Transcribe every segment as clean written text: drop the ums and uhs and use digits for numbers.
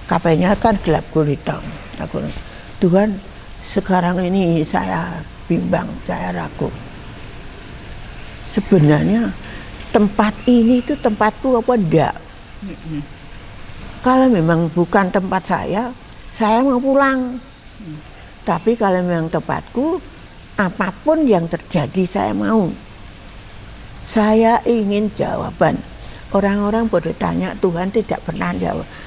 Kafenya kan gelap gulita. Aku, Tuhan, sekarang ini saya bimbang, saya ragu. Sebenarnya tempat ini itu tempatku apa enggak? Kalau memang bukan tempat saya mau pulang. Tapi kalau memang tempatku, apapun yang terjadi saya mau. Saya ingin jawaban. Orang-orang boleh tanya, Tuhan tidak pernah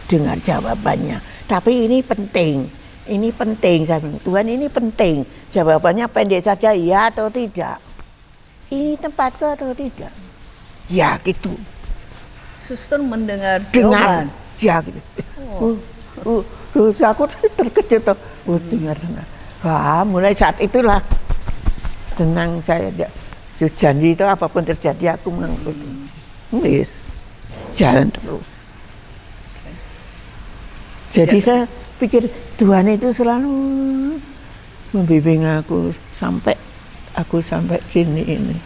dengar jawabannya. Tapi ini penting. Ini penting, saya bilang, Tuhan ini penting. Jawabannya pendek saja, ya atau tidak. Ini tempatku atau tidak? Ya gitu. Suster mendengar Dengar. jawaban. Ya gitu. Aku terkejut tuh. Dengar. Wah, mulai saat itulah tenang saya. Janji itu apapun terjadi aku mengangkut. Wis. Jalan terus. Jadi saya pikir Tuhan itu selalu membimbing aku sampai sini ini.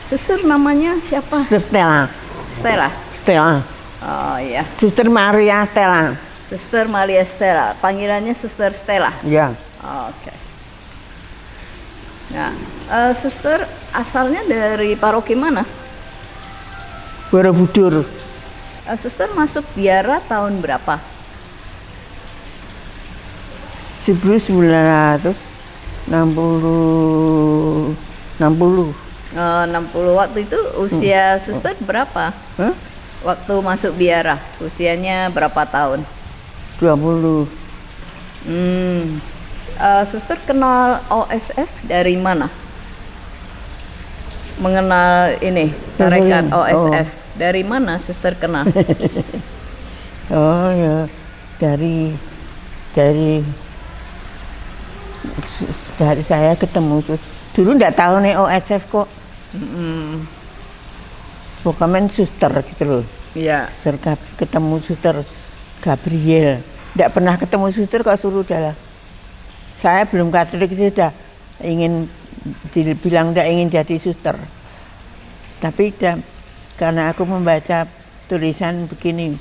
Suster namanya siapa? Stella. Stella. Stella. Oh iya. Suster Maria Stella. Suster Maria Stella. Panggilannya Suster Stella. Ya. Oke. Nah, suster asalnya dari paroki mana? Borobudur. Suster masuk biara tahun berapa? 1960. 60. Waktu itu usia suster berapa? Hah? Waktu masuk biara, usianya berapa tahun? 20. Suster kenal OSF dari mana? Mengenal ini, tarekat OSF. Dari mana suster kenal? Oh ya, dari saya ketemu dulu nggak tahu nih OSF kok. Pokoknya suster gitu loh. Iya. Ketemu suster Gabriel. Nggak pernah ketemu suster kok suruh dah. Saya belum Katolik sudah ingin dibilang nggak ingin jadi suster. Tapi karena aku membaca tulisan begini,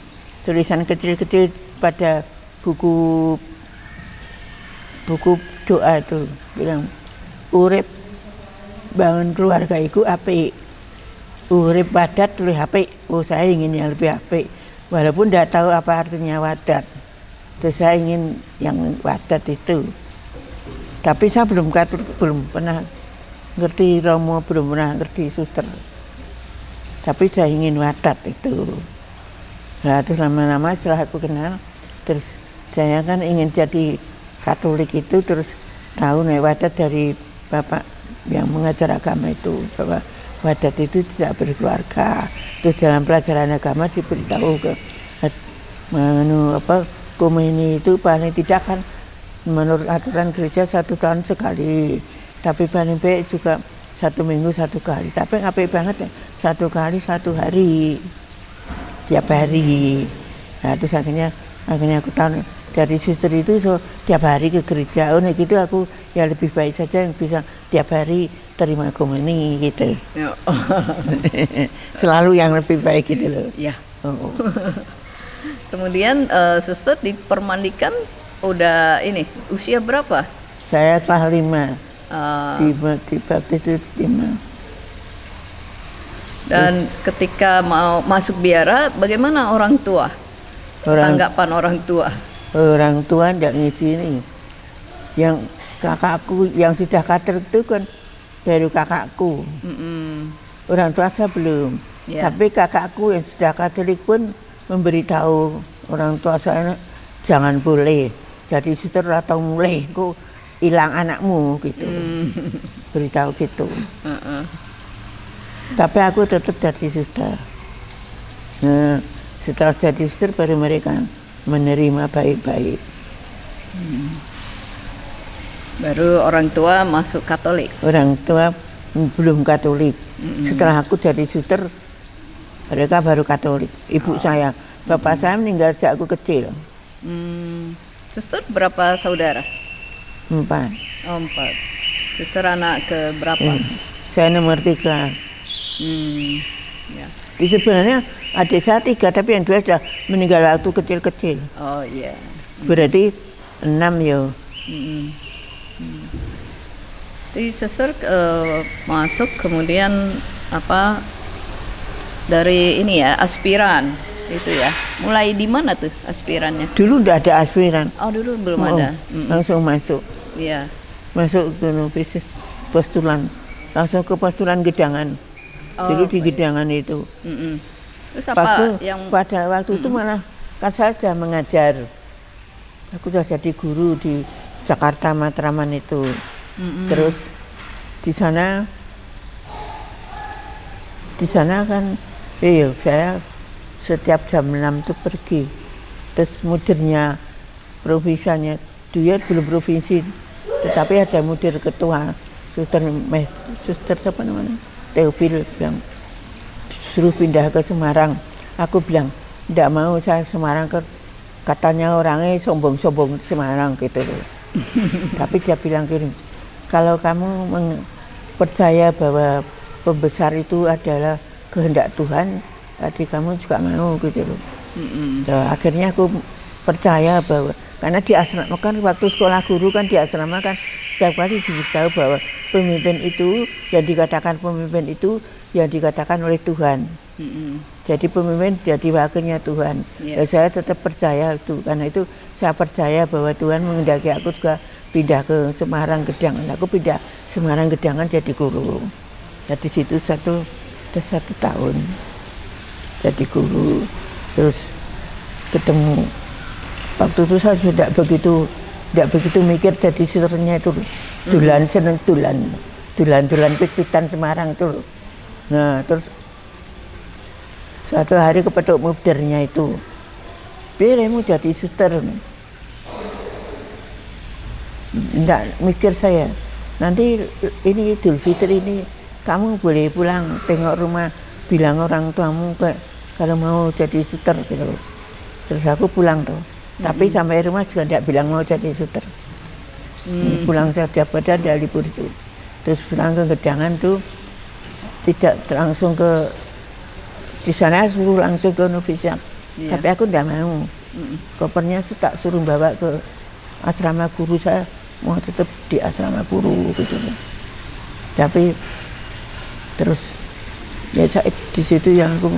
tulisan kecil-kecil pada buku doa itu bilang urip bangun keluarga iku apik, urip wadat luwih apik. Oh, saya ingin yang lebih apik walaupun tidak tahu apa artinya wadat. Terus saya ingin yang wadat itu, tapi saya belum pernah ngerti Romo, belum pernah ngerti suster. Tapi saya ingin wadat itu. Nah, terus lama-lama setelah aku kenal, terus saya kan ingin jadi Katolik itu, terus tahu nih wadat dari Bapak yang mengajar agama itu, bahwa wadat itu tidak berkeluarga. Terus dalam pelajaran agama diberitahu ke komuni itu paling tidak kan menurut aturan gereja 1 tahun sekali, tapi paling baik juga 1 minggu 1 kali. Tapi apik banget ya, 1 kali 1 hari, tiap hari. Nah terus akhirnya aku tahu dari suster itu tiap hari ke gereja. Oh nih gitu aku ya lebih baik saja yang bisa tiap hari terima komuni gitu. Selalu yang lebih baik gitu loh. Ya. Kemudian suster dipermandikan udah ini usia berapa? Saya kelas 5. Di baptis itu 5. Dan ketika mau masuk biara, bagaimana orang tua? Tanggapan orang tua? Orang tua tidak ngizini. Yang kakakku yang sudah Katolik itu kan baru kakakku. Orang tua saya belum. Yeah. Tapi kakakku yang sudah Katolik pun memberitahu orang tua saya jangan boleh. Jadi suster atau mulai kok hilang anakmu gitu. Beritahu gitu. Tapi aku tetap jadi suster. Nah, setelah jadi suster baru mereka menerima baik-baik. Baru orang tua masuk Katolik. Orang tua belum Katolik. Setelah aku jadi suster, mereka baru Katolik. Ibu saya, bapak saya meninggal sejak aku kecil. Suster berapa saudara? 4. Oh, 4. Suster anak ke berapa? Saya nomor 3. Ya. Di sebenarnya adik saya 3, tapi yang 2 sudah meninggal waktu kecil-kecil. Oh iya. Berarti 6 ya. Jadi suster masuk kemudian apa dari ini ya aspiran itu ya. Mulai di mana tuh aspirannya? Dulu udah ada aspiran. Oh dulu belum ada. Langsung masuk. Iya. Masuk ke novis postulan. Langsung ke postulan Gedangan. Dulu di Gedangan itu. Terus apa pada waktu itu malah kan saya sudah mengajar. Aku sudah jadi guru di Jakarta Matraman itu. Terus di sana kan saya setiap jam 6 itu pergi. Terus mudirnya provinsinya dia belum provinsi, tetapi ada mudir ketua suster apa namanya Teofil bilang suruh pindah ke Semarang. Aku bilang tidak mau, saya Semarang katanya orangnya sombong-sombong Semarang gitu loh. Tapi dia bilang gini, kalau kamu percaya bahwa pembesar itu adalah kehendak Tuhan, tadi kamu juga mau gitu loh. Nah, akhirnya aku percaya bahwa karena di asrama kan waktu sekolah guru kan di asrama kan setiap kali diberitahu bahwa pemimpin itu yang dikatakan pemimpin itu yang dikatakan oleh Tuhan. Jadi pemimpin jadi wakilnya Tuhan. Dan saya tetap percaya itu, karena itu saya percaya bahwa Tuhan menghendaki aku juga pindah ke Semarang Gedangan. Aku pindah Semarang Gedangan jadi guru. Jadi situ satu tahun jadi guru. Terus ketemu waktu itu saya tidak begitu mikir jadi susternya itu seneng dulan pipitan Semarang itu. Nah terus suatu hari kepethuk mudirnya itu, "Pilihmu jadi suster." Enggak mikir saya, nanti ini Idul Fitri ini kamu boleh pulang tengok rumah, bilang orang tuamu kalau mau jadi suster gitu. Terus aku pulang tuh, tapi sampai rumah juga tidak bilang mau jadi suster. Pulang saja pada ada libur itu. Terus pulang ke Gedangan tuh tidak langsung ke di sana, suruh langsung ke novisiat. Tapi aku tidak mau. Kopernya tak suruh bawa ke asrama guru, saya mau tetap di asrama guru gitu. Tapi terus ya saya di situ yang aku,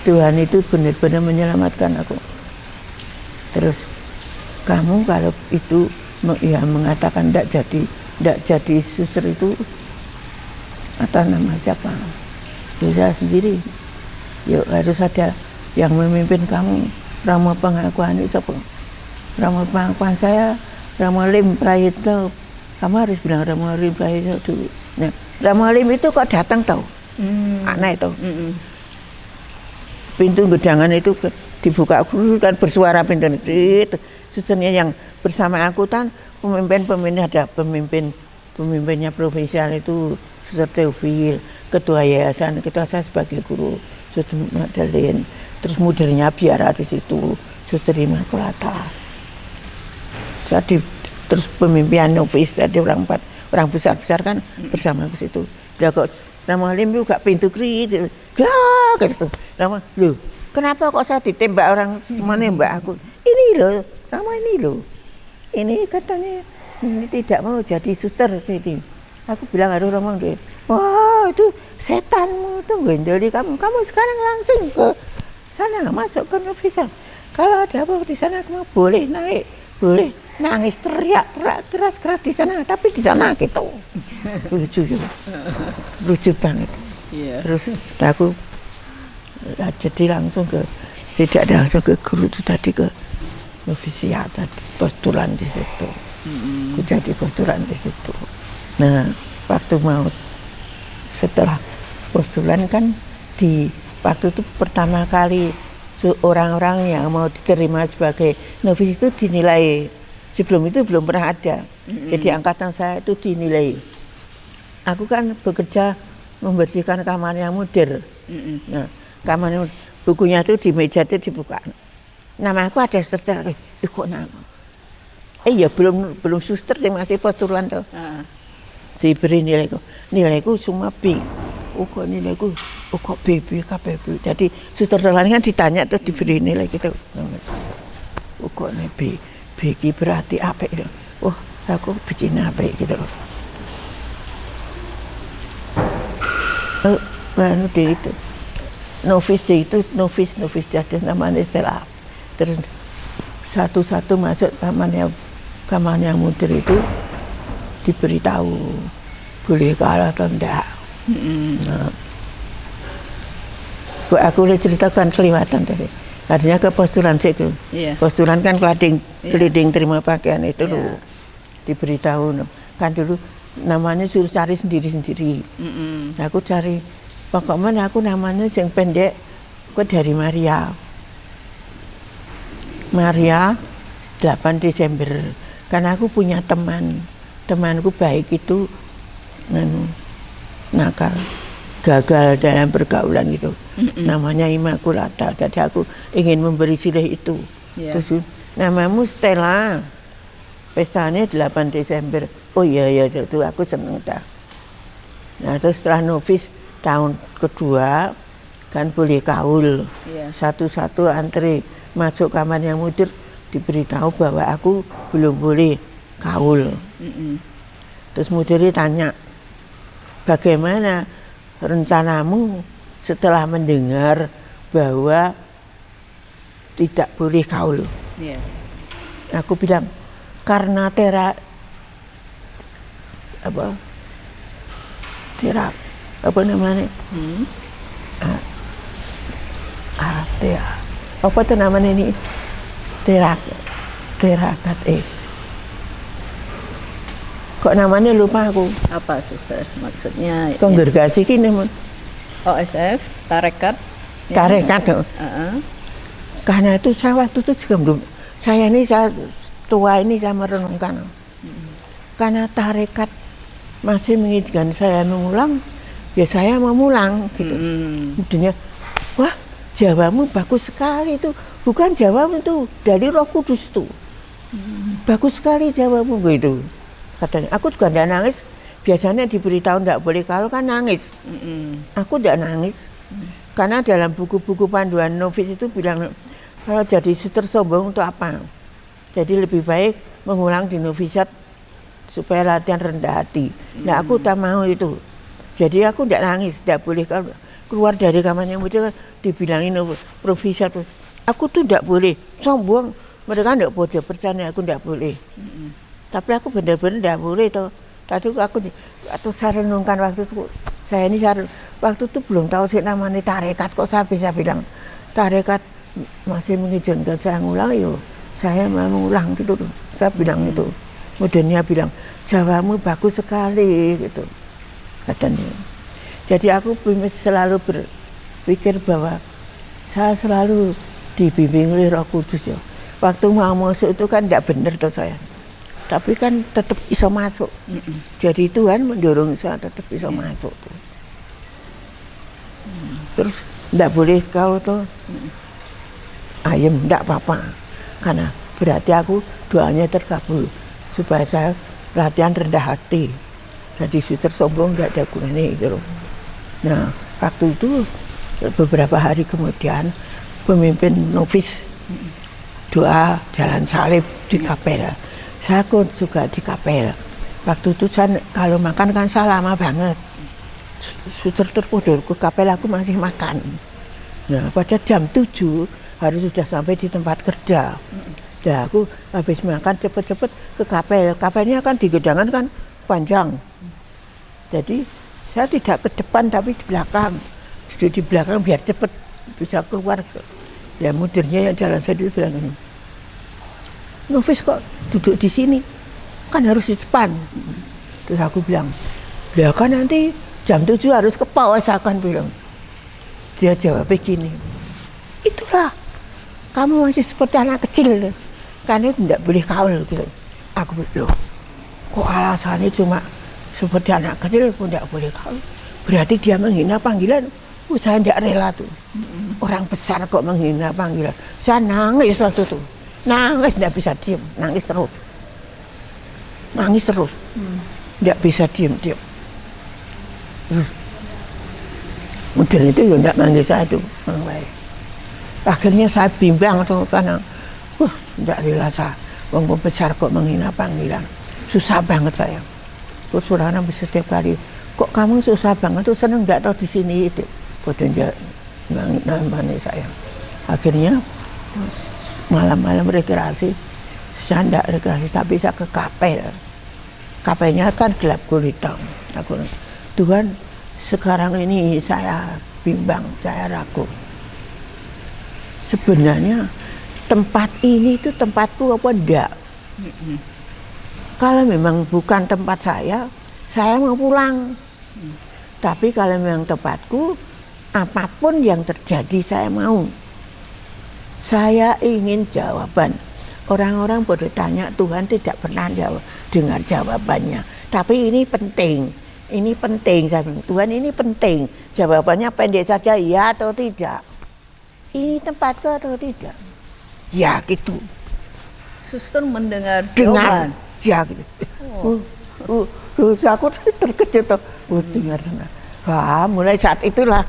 Tuhan itu benar-benar menyelamatkan aku. Terus kamu kalau itu ya mengatakan tidak jadi suster itu atas nama siapa? Saya sendiri. Yuk harus ada yang memimpin kamu. Rama pengakuan itu siapa? Rama pengakuan saya Rama Lim Prayitno. Kamu harus bilang Rama Lim Prayitno dulu. Nah, Rama Lim itu kok datang tahu? Anak itu. Pintu Gedangan itu dibuka kan bersuara pintu itu. Susternya yang bersama aku kan pemimpin ada pemimpinnya provinsial itu Suster Teofil, ketua yayasan, kita saya sebagai guru Suster Magdalene, terus mudirnya biara di situ Suster Immaculata. Jadi terus pemimpin novis tadi orang besar kan bersama ke situ. Dia kok Rama Lim buka pintu gitu. Rama, loh, kenapa kok saya ditembak orang semuanya mbak aku? Ini loh, Rama ini loh. Ini katanya ini tidak mau jadi suster gitu. Aku bilang aduh Rama, wah itu setanmu tuh gendoli kamu sekarang langsung ke sana masuk ke novisiat. Kalau ada apa di sana kamu boleh naik, boleh nangis teriak keras di sana, tapi di sana gitu. lucu banget. Terus aku jadi langsung tidak langsung ke guru itu tadi, ke novisiat tadi, postulan di situ. Aku jadi postulan di situ. Nah waktu mau setelah postulan kan di waktu itu pertama kali orang-orang yang mau diterima sebagai novis itu dinilai. Sebelum itu belum pernah ada. Jadi angkatan saya itu dinilai. Aku kan bekerja membersihkan kamarnya mudir. Nah, kamarnya bukunya itu di meja itu dibuka. Nama aku ada suster. Kok nama? Ya belum suster yang masih postulan tuh. Diberi nilaiku. Nilaiku cuma B. kok nilai ku, kok BB KPB. Jadi suster kan ditanya tuh diberi nilai gitu. Kok nih B ki berarti apa itu? Oh, aku bicina apa gitu loh. Baru di itu, novis ada namanya Stella. Terus satu-satu masuk kamarnya mudir itu diberitahu boleh kalah atau enggak. Nah, aku udah ceritakan kelewatan tadi. Artinya ke postulan sih itu. Postulan kan keliling terima pakaian itu loh. Diberitahu kan dulu namanya suruh cari sendiri-sendiri. Aku cari, pokoknya aku namanya yang pendek, aku dari Maria 8 Desember. Karena aku punya temanku baik itu nakal, gagal dalam pergaulan gitu. Namanya Immaculata. Jadi aku ingin memberi silih itu. Terus namamu Stella. Pestanya 8 Desember. Oh iya itu aku seneng dah. Nah terus setelah novis tahun kedua kan boleh kaul. Satu-satu antri masuk kamarnya mudir diberitahu bahwa aku belum boleh kaul. Terus mudirnya tanya, bagaimana rencanamu setelah mendengar bahwa tidak boleh kaul? Aku bilang karena apa namanya? Apa tuh namanya ini? Terakat kok namanya lupa aku. Apa suster maksudnya? Kongregasi kini OSF tarekat. Karena itu saya waktu itu juga belum, saya tua ini saya merenungkan. Karena tarekat masih mengizinkan saya mengulang, ya saya mau mulang gitu. Kemudian wah jawamu bagus sekali itu, bukan jawamu itu dari Roh Kudus itu. Bagus sekali jawamu gitu. Katanya, aku juga tidak nangis. Biasanya diberitahu tidak boleh kalau kan nangis. Aku tidak nangis. Karena dalam buku-buku panduan novis itu bilang kalau jadi suster sombong untuk apa? Jadi lebih baik mengulang di novisiat supaya latihan rendah hati. Nah aku tak mau itu. Jadi aku tidak nangis, tidak boleh kalau keluar dari kamarnya muda dibilangin novisiat. Aku tuh tidak boleh sombong. Mereka tidak boleh percaya aku tidak boleh. Tapi aku benar-benar tidak boleh toh. Tadi aku saya renungkan waktu itu, waktu itu belum tahu sih namanya tarekat, kok saya bisa bilang tarekat masih mengizinkan saya ngulang, yo saya mau ngulang gitu tuh. Saya bilang itu, kemudiannya bilang jawamu bagus sekali gitu katanya. Jadi aku selalu berpikir bahwa saya selalu dibimbing oleh Roh Kudus ya. Waktu mau masuk itu kan tidak benar tuh saya. Tapi kan tetap bisa masuk. Jadi Tuhan mendorong saya tetap bisa masuk. Terus tidak boleh kau tuh ayam, tidak apa-apa. Karena berarti aku doanya terkabul supaya saya latihan rendah hati. Jadi suster sombong tidak ada gunanya gitu. Nah waktu itu beberapa hari kemudian pemimpin novis doa jalan salib di kapel. Saya juga di kapel. Waktu itu saya kalau makan kan saya lama banget. Suster terpudur ke kapel aku masih makan. Nah pada jam 7 harus sudah sampai di tempat kerja. Nah aku habis makan cepet-cepet ke kapel. Kapelnya kan di gedangan kan panjang. Jadi saya tidak ke depan tapi di belakang. Duduk di belakang biar cepet bisa keluar. Ya mudirnya yang jalan saya dulu bilang ini. Novis kok duduk di sini, kan harus di depan. Terus aku bilang, ya kan nanti jam 7 harus ke pos, akan bilang. Dia jawab begini, itulah kamu masih seperti anak kecil, karena tidak boleh kaul gitu. Aku bilang, kok alasannya cuma seperti anak kecil pun tidak boleh kaul. Berarti dia menghina panggilan. Saya tidak rela tuh. Orang besar kok menghina panggilan. Saya nangis waktu itu. Nangis tidak bisa diam, nangis terus. Tidak bisa diam. model itu ya enggak manggil saya itu. Akhirnya saya bimbang tuh karena enggak dirasa wong besar kok menghina panggilan. Susah banget saya. Terus Surana setiap kali, kok kamu susah banget tuh, seneng enggak tahu di sini itu. Boten nambani saya. Akhirnya malam-malam rekreasi, saya enggak rekreasi tapi saya ke kapel. Kapelnya kan gelap gulita. Aku, Tuhan, sekarang ini saya bimbang, saya ragu. Sebenarnya tempat ini itu tempatku apa enggak? Kalau memang bukan tempat saya mau pulang. Tapi kalau memang tempatku, apapun yang terjadi saya mau. Saya ingin jawaban. Orang-orang boleh tanya, Tuhan tidak pernah dengar jawabannya. Tapi ini penting. Ini penting, saya bilang, Tuhan ini penting. Jawabannya pendek saja, ya atau tidak. Ini tempatku atau tidak? Ya gitu. Suster mendengar Dengar. jawaban. Ya gitu. Aku terkejut tuh. Dengar. Wah, mulai saat itulah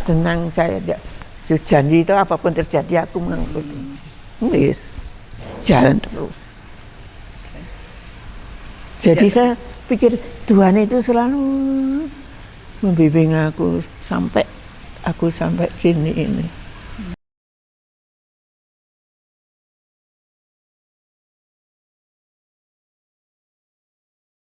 tenang saya. Janji itu apapun terjadi aku mengikuti. Yes. Jalan terus. Jadi saya pikir Tuhan itu selalu membimbing aku sampai sini ini.